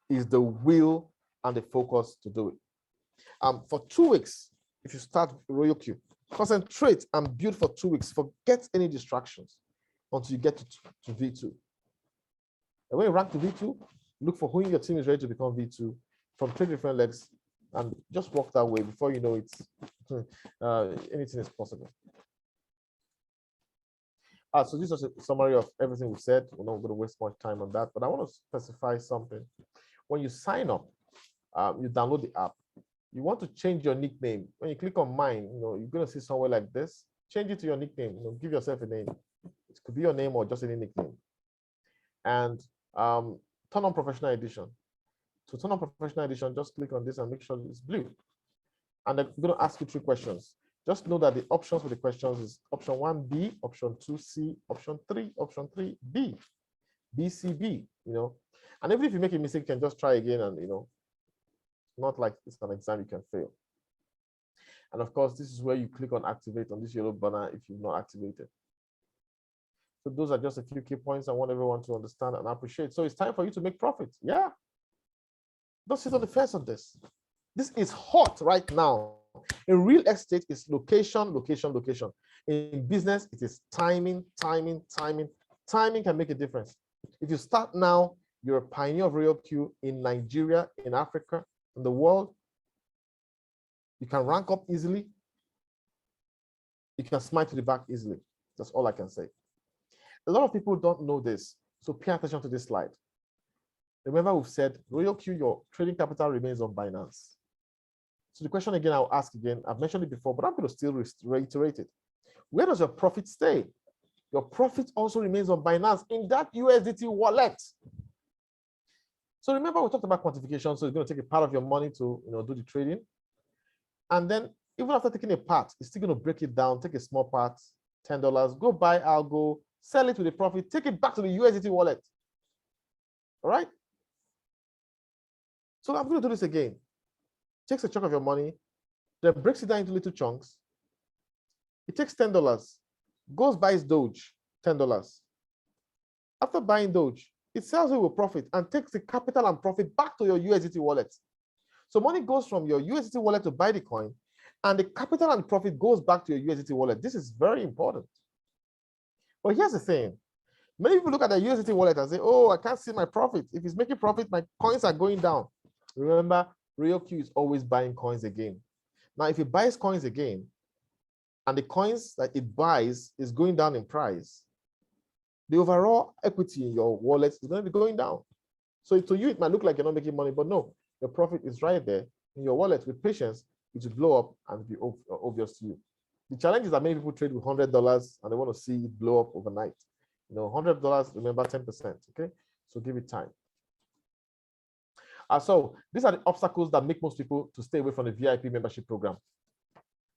is the will and the focus to do it. For 2 weeks, if you start RoyalQ, concentrate and build for 2 weeks. Forget any distractions until you get to V2. And when you rank to V2, look for who in your team is ready to become V2 from 3 different legs, and just walk that way. Before you know it, anything is possible. So this is a summary of everything we've said. We're not going to waste much time on that, but I want to specify something. When you sign up, you download the app. You want to change your nickname. When you click on mine, you're going to see somewhere like this. Change it to your nickname. Give yourself a name. It could be your name or just any nickname. And turn on professional edition. To turn on professional edition, just click on this and make sure it's blue. And I'm going to ask you 3 questions. Just know that the options for the questions is option 1B, option 2C, option 3, option 3B, BCB, And even if you make a mistake, you can just try again and, not like it's an exam you can fail. And of course, this is where you click on activate on this yellow banner if you've not activated. So those are just a few key points I want everyone to understand and appreciate. So it's time for you to make profit. Yeah. Don't sit on the fence on this. This is hot right now. In real estate, it's location, location, location. In business, it is timing, timing, timing. Timing can make a difference. If you start now, you're a pioneer of RoyalQ in Nigeria, in Africa, in the world. You can rank up easily. You can smile to the back easily. That's all I can say. A lot of people don't know this, so pay attention to this slide. Remember, we've said RoyalQ, your trading capital remains on Binance. So the question again, I'll ask again. I've mentioned it before, but I'm going to still reiterate it. Where does your profit stay? Your profit also remains on Binance in that USDT wallet. So remember, we talked about quantification. So it's going to take a part of your money to do the trading. And then even after taking a part, it's still going to break it down, take a small part, $10, go buy algo, sell it with a profit, take it back to the USDT wallet. All right? So I'm going to do this again. Takes a chunk of your money, then breaks it down into little chunks. It takes $10, goes buys Doge, $10. After buying Doge, it sells it with profit and takes the capital and profit back to your USDT wallet. So money goes from your USDT wallet to buy the coin, and the capital and profit goes back to your USDT wallet. This is very important. But here's the thing. Many people look at the USDT wallet and say, oh, I can't see my profit. If it's making profit, my coins are going down. Remember, RoyalQ is always buying coins again. Now, if it buys coins again, and the coins that it buys is going down in price, the overall equity in your wallet is going to be going down. So to you, it might look like you're not making money, but no, your profit is right there in your wallet. With patience, it will blow up and be obvious to you. The challenge is that many people trade with $100 and they want to see it blow up overnight. $100, remember 10%, okay? So give it time. So these are the obstacles that make most people to stay away from the VIP membership program.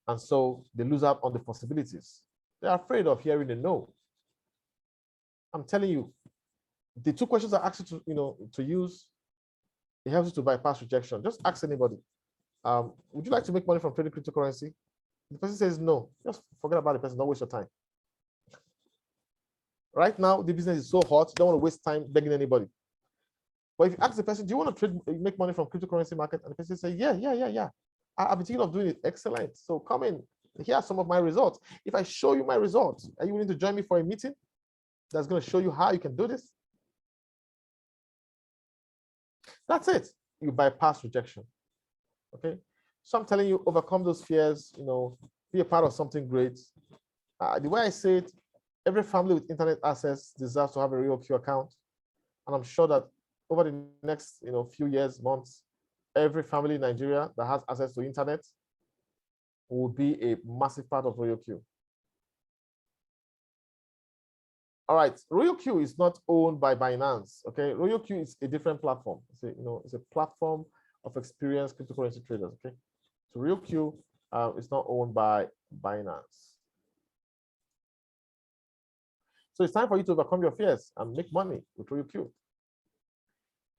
And so they lose out on the possibilities. They're afraid of hearing the no. I'm telling you, the two questions I asked you to use, it helps you to bypass rejection. Just ask anybody, would you like to make money from trading cryptocurrency? The person says no. Just forget about the person, don't waste your time. Right now, the business is so hot, you don't want to waste time begging anybody. But if you ask the person, do you want to make money from cryptocurrency market? And the person says, yeah. I've been thinking of doing it. Excellent. So come in. Here are some of my results. If I show you my results, are you willing to join me for a meeting that's going to show you how you can do this? That's it. You bypass rejection. Okay. So I'm telling you, overcome those fears, be a part of something great. The way I say it, every family with internet access deserves to have a RoyalQ account. And I'm sure that over the next few years, months, every family in Nigeria that has access to internet will be a massive part of RoyalQ. All right, RoyalQ is not owned by Binance. Okay, RoyalQ is a different platform. It's a platform of experienced cryptocurrency traders. Okay, so RoyalQ is not owned by Binance. So it's time for you to overcome your fears and make money with RoyalQ.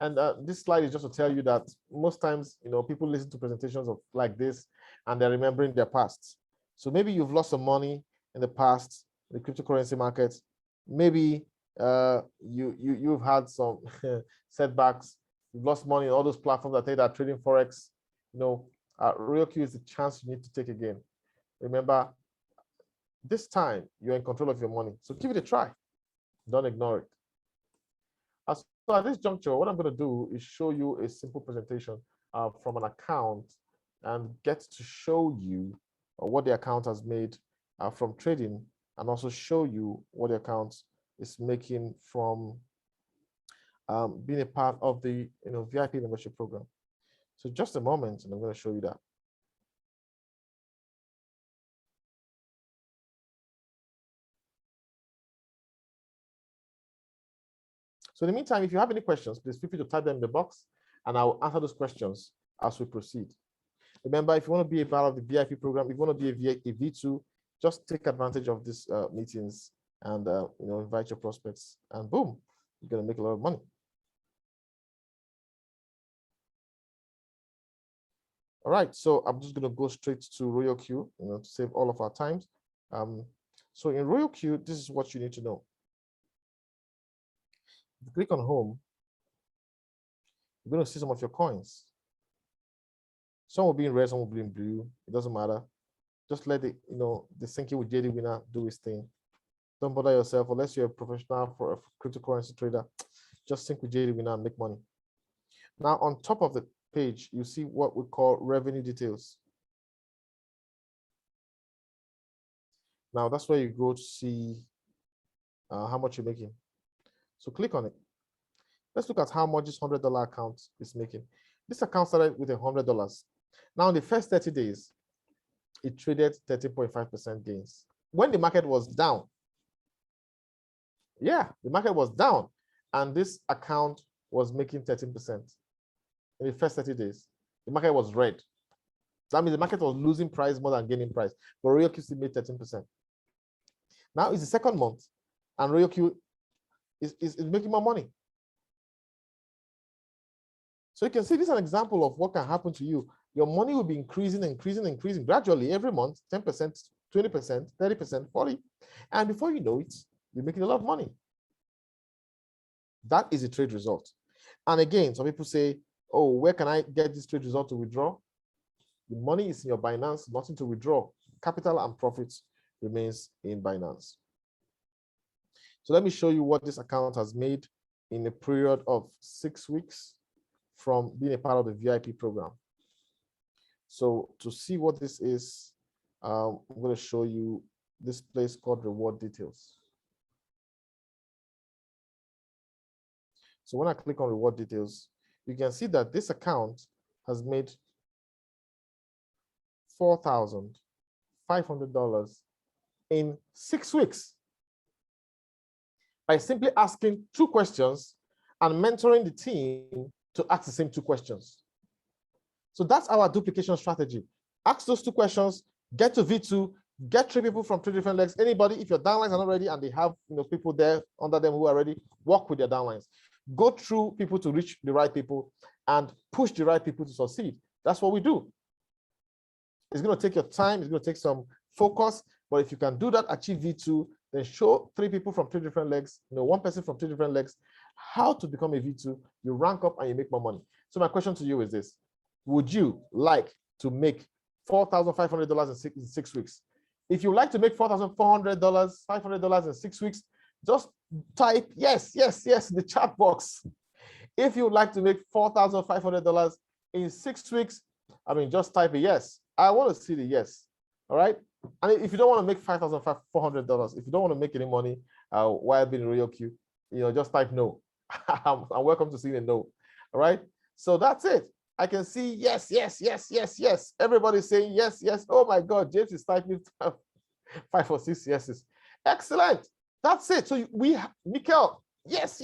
And this slide is just to tell you that most times, people listen to presentations like this and they're remembering their past. So maybe you've lost some money in the past, in the cryptocurrency market. Maybe you've had some setbacks. You've lost money in all those platforms that are trading Forex. RoyalQ is the chance you need to take again. Remember, this time you're in control of your money. So give it a try. Don't ignore it. So at this juncture, what I'm going to do is show you a simple presentation from an account and get to show you what the account has made from trading, and also show you what the account is making from being a part of the VIP membership program. So just a moment, and I'm going to show you that. So in the meantime, if you have any questions, please feel free to type them in the box, and I'll answer those questions as we proceed. Remember, if you want to be a part of the VIP program, if you want to be a V2, just take advantage of these meetings and invite your prospects, and boom, you're going to make a lot of money. All right, so I'm just going to go straight to RoyalQ, to save all of our times. So in RoyalQ, this is what you need to know. If you click on home, you're going to see some of your coins. Some will be in red, some will be in blue. It doesn't matter. Just let the the syncing with JD Winner do its thing. Don't bother yourself unless you're a professional for a cryptocurrency trader. Just sync with JD Winner and make money. Now, on top of the page, you see what we call revenue details. Now, that's where you go to see how much you're making. So click on it. Let's look at how much this $100 account is making. This account started with $100. Now, in the first 30 days, it traded 13.5% gains. When the market was down, the market was down, and this account was making 13% in the first 30 days. The market was red. That means the market was losing price more than gaining price. But RoyalQ still made 13%. Now it's the second month, and RoyalQ is making more money. So you can see this is an example of what can happen to you. Your money will be increasing gradually every month, 10%, 20%, 30%, 40%. And before you know it, you're making a lot of money. That is a trade result. And again, some people say, oh, where can I get this trade result to withdraw? The money is in your Binance, nothing to withdraw. Capital and profits remains in Binance. So let me show you what this account has made in a period of 6 weeks from being a part of the VIP program. So to see what this is, I'm going to show you this place called Reward Details. So when I click on Reward Details, you can see that this account has made $4,500 in 6 weeks by simply asking 2 questions and mentoring the team to ask the same 2 questions. So that's our duplication strategy. Ask those 2 questions, get to V2, get 3 people from 3 different legs. Anybody, if your downlines are not ready and they have people there under them who are ready, work with their downlines. Go through people to reach the right people and push the right people to succeed. That's what we do. It's going to take your time. It's going to take some focus. But if you can do that, achieve V2, then show 3 people from 3 different legs, 1 person from 3 different legs, how to become a V2. You rank up and you make more money. So my question to you is this. Would you like to make $4,500 in 6 weeks? If you like to make $4,400, $500 in 6 weeks, just type yes in the chat box. If you would like to make $4,500 in 6 weeks, just type a yes. I want to see the yes. All right. And if you don't want to make $5,400, if you don't want to make any money while being RoyalQ, just type no. I'm welcome to see the no. All right. So that's it. I can see yes. Everybody's saying yes. Oh my God, James is typing 5 or 6 yeses. Excellent. That's it. So Mikel, yes.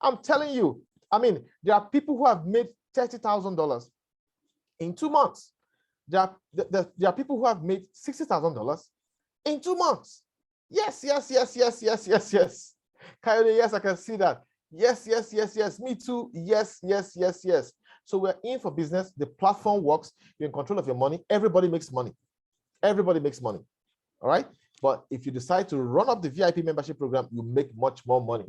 I'm telling you. There are people who have made $30,000 in 2 months. There are people who have made $60,000 in 2 months. Yes. Coyote, yes, I can see that. Yes. Me too. Yes. So we're in for business. The platform works. You're in control of your money. Everybody makes money. All right. But if you decide to run up the VIP membership program, you make much more money.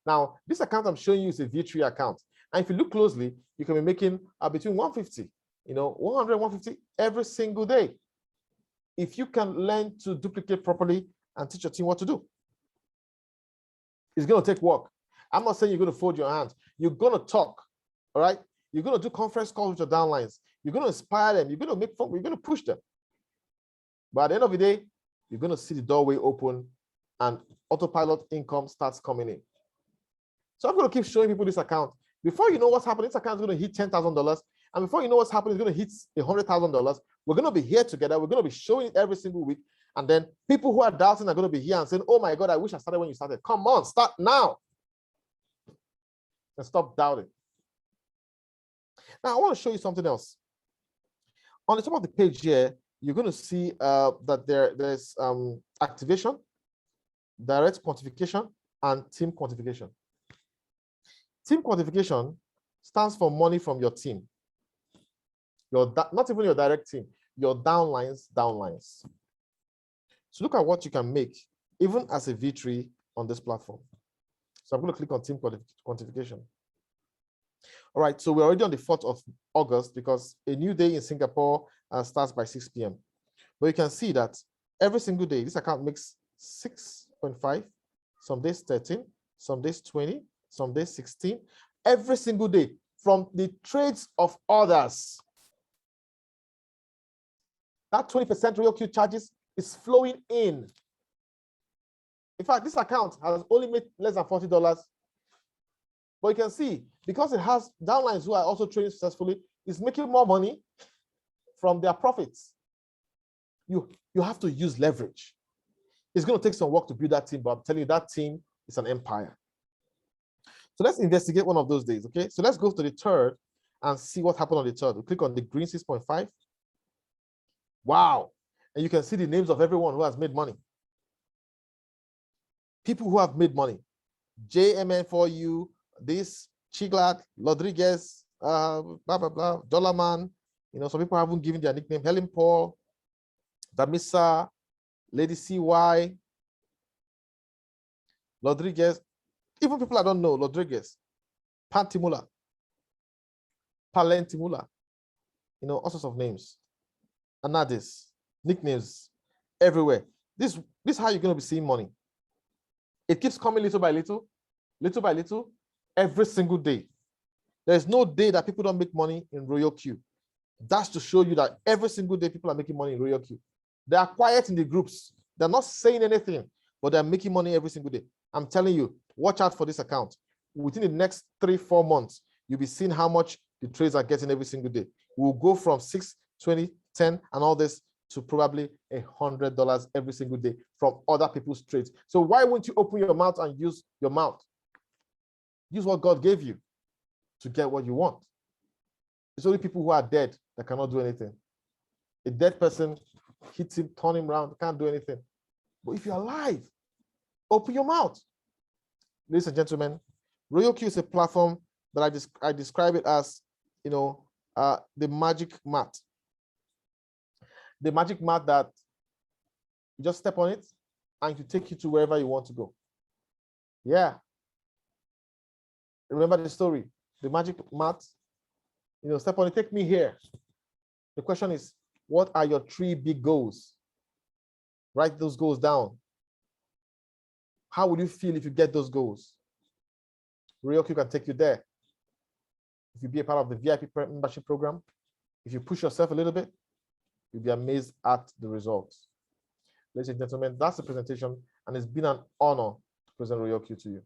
Now, this account I'm showing you is a V3 account. And if you look closely, you can be making between 150, 100, 150 every single day. If you can learn to duplicate properly and teach your team what to do. It's going to take work. I'm not saying you're going to fold your hands. You're going to talk, all right? You're going to do conference calls with your downlines. You're going to inspire them. You're going to make fun. You're going to push them. But at the end of the day, you're going to see the doorway open and autopilot income starts coming in. So I'm going to keep showing people this account. Before you know what's happening, this account is going to hit $10,000. And before you know what's happening, it's going to hit $100,000. We're going to be here together. We're going to be showing it every single week. And then people who are doubting are going to be here and saying, oh my God, I wish I started when you started. Come on, start now. And stop doubting. Now, I want to show you something else. On the top of the page here, you're going to see that there's activation, direct quantification, and team quantification. Team quantification stands for money from your team. Not even your direct team, your downlines. So look at what you can make, even as a V3 on this platform. So I'm going to click on team quantification. All right, so we're already on the 4th of August because a new day in Singapore starts by 6 p.m. But you can see that every single day, this account makes 6.5, some days 13, some days 20, some days 16, every single day from the trades of others. That 20% RoyalQ charges is flowing in. In fact, this account has only made less than $40. But you can see, because it has downlines who are also trading successfully, it's making more money from their profits. You have to use leverage. It's going to take some work to build that team, but I'm telling you, that team is an empire. So let's investigate one of those days, okay? So let's go to the 3rd and see what happened on the 3rd. We click on the green 6.5. Wow. And you can see the names of everyone who has made money. People who have made money. JMN4U, this, Chiglat, Rodriguez, blah, blah, blah, Dollarman. You know, some people haven't given their nickname. Helen Paul, Damisa, Lady CY, Rodriguez. Even people I don't know, Rodriguez, Pantimula, Palentimula, you know, all sorts of names. Anadis, nicknames everywhere. This is how you're going to be seeing money. It keeps coming little by little, every single day. There's no day that people don't make money in RoyalQ. That's to show you that every single day people are making money in RoyalQ. They are quiet in the groups. They're not saying anything, but they're making money every single day. I'm telling you, watch out for this account. Within the next 3-4 months, you'll be seeing how much the trades are getting every single day. We'll go from 6, 20, 10, and all this to probably $100 every single day from other people's trades. So why won't you open your mouth and use your mouth? Use what God gave you to get what you want. It's only people who are dead that cannot do anything. A dead person hits him, turn him around, can't do anything. But if you're alive, open your mouth. Ladies and gentlemen, RoyalQ is a platform that I describe it as, you know, the magic mat. The magic mat that you just step on it and to take you to wherever you want to go. Yeah. Remember the story, the magic mat, you know, step on it, take me here. The question is, what are your 3 big goals? Write those goals down. How would you feel if you get those goals? RoyalQ can take you there. If you be a part of the VIP membership program, if you push yourself a little bit, you'll be amazed at the results. Ladies and gentlemen, that's the presentation, and it's been an honor to present RoyalQ to you.